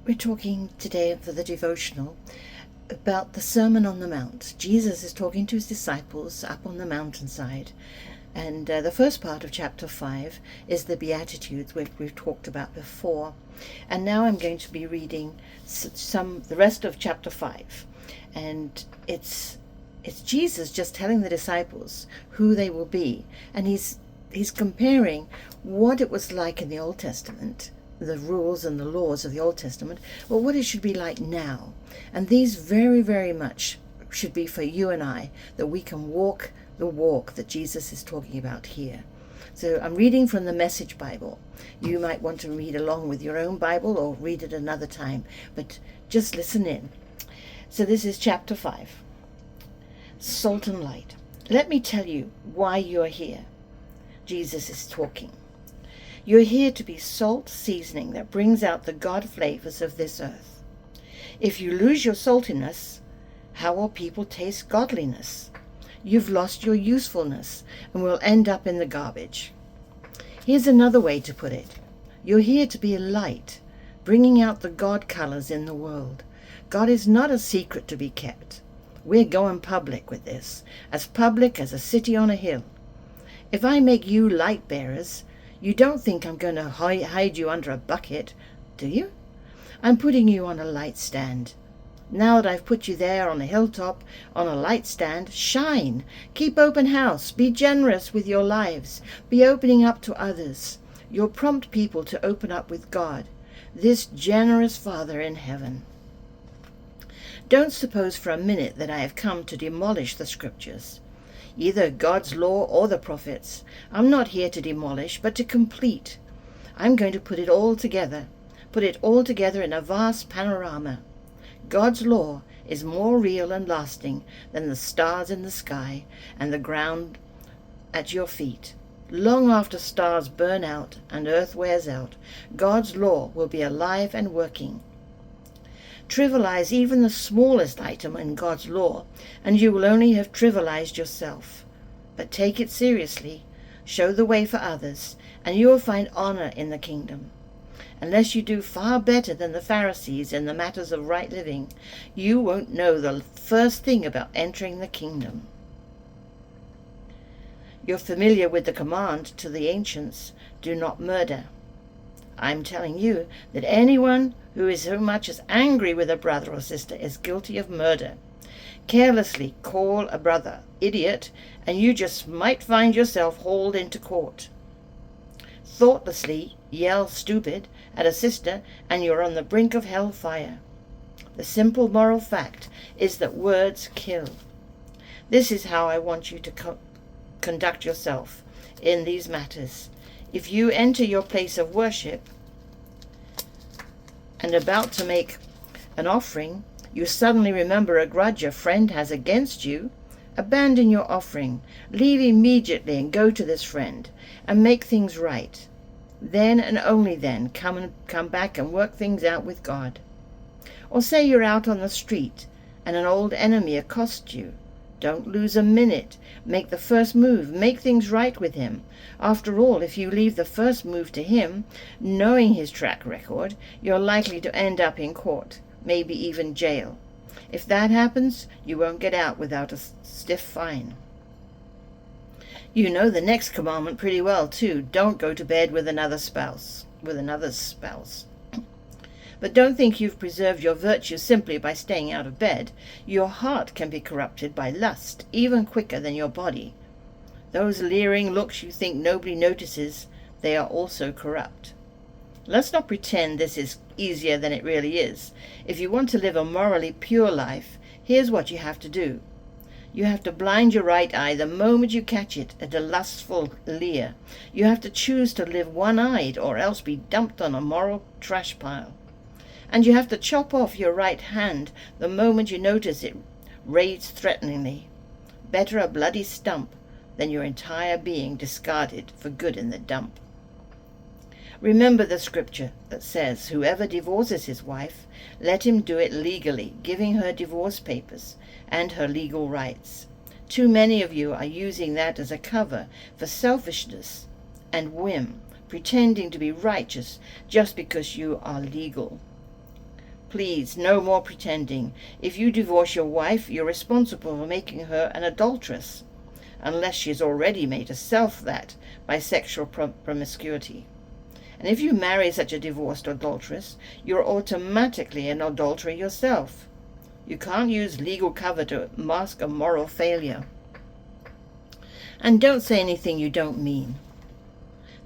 We're talking today for the devotional about the Sermon on the Mount. Jesus is talking to his disciples up on the mountainside. And the first part of chapter 5 is the Beatitudes, which we've talked about before. And now I'm going to be reading the rest of chapter 5. And it's Jesus just telling the disciples who they will be. And he's comparing what it was like in the Old Testament, the rules and the laws of the Old Testament, but what it should be like now. And these very, very much should be for you and I, that we can walk the walk that Jesus is talking about here. So I'm reading from the Message Bible. You might want to read along with your own Bible or read it another time, but just listen in. So this is chapter 5. Salt and light. Let me tell you why you're here. Jesus is talking. You're here to be salt seasoning that brings out the God flavors of this earth. If you lose your saltiness, how will people taste godliness? You've lost your usefulness and will end up in the garbage. Here's another way to put it. You're here to be a light, bringing out the God colors in the world. God is not a secret to be kept. We're going public with this, as public as a city on a hill. If I make you light bearers, you don't think I'm going to hide you under a bucket, do you? I'm putting you on a light stand. Now that I've put you there on a hilltop, on a light stand, shine. Keep open house. Be generous with your lives. Be opening up to others. You'll prompt people to open up with God, this generous Father in heaven. Don't suppose for a minute that I have come to demolish the Scriptures, either God's law or the prophets. I'm not here to demolish, but to complete. I'm going to put it all together in a vast panorama. God's law is more real and lasting than the stars in the sky and the ground at your feet. Long after stars burn out and earth wears out, God's law will be alive and working. Trivialize even the smallest item in God's law, and you will only have trivialized yourself. But take it seriously, show the way for others, and you will find honor in the kingdom. Unless you do far better than the Pharisees in the matters of right living, you won't know the first thing about entering the kingdom. You're familiar with the command to the ancients, do not murder. I'm telling you that anyone who is so much as angry with a brother or sister is guilty of murder. Carelessly call a brother idiot, and you just might find yourself hauled into court. Thoughtlessly yell stupid at a sister, and you're on the brink of hellfire. The simple moral fact is that words kill. This is how I want you to conduct yourself in these matters. If you enter your place of worship and about to make an offering, you suddenly remember a grudge a friend has against you, abandon your offering, leave immediately and go to this friend and make things right. Then and only then come back and work things out with God. Or say you're out on the street and an old enemy accosts you. Don't lose a minute. Make the first move. Make things right with him. After all, if you leave the first move to him, knowing his track record, you're likely to end up in court, maybe even jail. If that happens, you won't get out without a stiff fine. You know the next commandment pretty well, too. Don't go to bed with another's spouse. But don't think you've preserved your virtue simply by staying out of bed. Your heart can be corrupted by lust, even quicker than your body. Those leering looks you think nobody notices, they are also corrupt. Let's not pretend this is easier than it really is. If you want to live a morally pure life, here's what you have to do. You have to blind your right eye the moment you catch it at a lustful leer. You have to choose to live one-eyed or else be dumped on a moral trash pile. And you have to chop off your right hand the moment you notice it raised threateningly. Better a bloody stump than your entire being discarded for good in the dump. Remember the scripture that says, whoever divorces his wife, let him do it legally, giving her divorce papers and her legal rights. Too many of you are using that as a cover for selfishness and whim, pretending to be righteous just because you are legal. Please, no more pretending. If you divorce your wife, you're responsible for making her an adulteress, unless she's already made herself that by sexual promiscuity. And if you marry such a divorced adulteress, you're automatically an adulterer yourself. You can't use legal cover to mask a moral failure. And don't say anything you don't mean.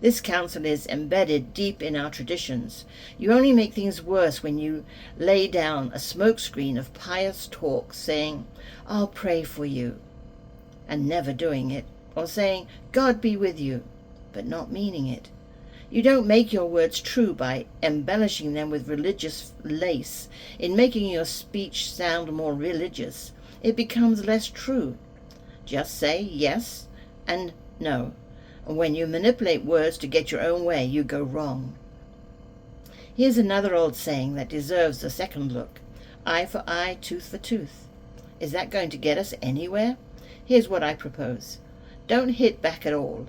This counsel is embedded deep in our traditions. You only make things worse when you lay down a smokescreen of pious talk saying, "I'll pray for you," and never doing it, or saying, "God be with you," but not meaning it. You don't make your words true by embellishing them with religious lace. In making your speech sound more religious, it becomes less true. Just say yes and no. And when you manipulate words to get your own way, you go wrong. Here's another old saying that deserves a second look. Eye for eye, tooth for tooth. Is that going to get us anywhere? Here's what I propose. Don't hit back at all.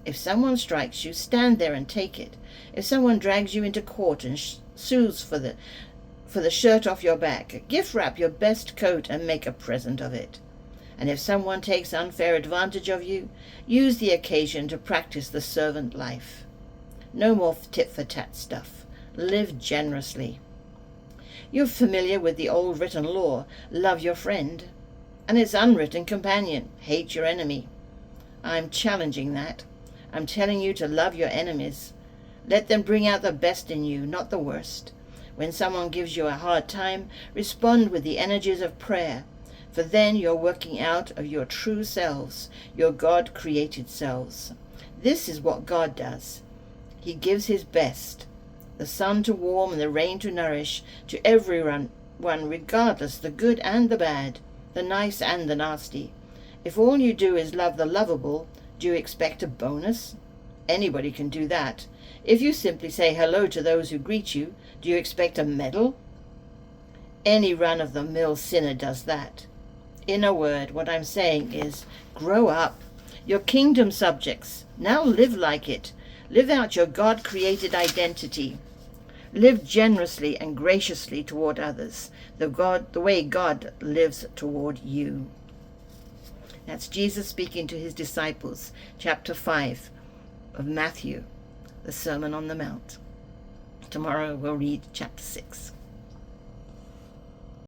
If someone strikes you, stand there and take it. If someone drags you into court and sues for the shirt off your back, gift wrap your best coat and make a present of it. And if someone takes unfair advantage of you, use the occasion to practice the servant life. No more tit-for-tat stuff. Live generously. You're familiar with the old written law, love your friend, and its unwritten companion, hate your enemy. I'm challenging that. I'm telling you to love your enemies. Let them bring out the best in you, not the worst. When someone gives you a hard time, respond with the energies of prayer. For then you're working out of your true selves, your God-created selves. This is what God does. He gives his best, the sun to warm and the rain to nourish, to everyone, regardless the good and the bad, the nice and the nasty. If all you do is love the lovable, do you expect a bonus? Anybody can do that. If you simply say hello to those who greet you, do you expect a medal? Any run-of-the-mill sinner does that. In a word, what I'm saying is, grow up. You're kingdom subjects. Now live like it. Live out your God-created identity. Live generously and graciously toward others, the way God lives toward you. That's Jesus speaking to his disciples, chapter 5 of Matthew, the Sermon on the Mount. Tomorrow we'll read chapter 6.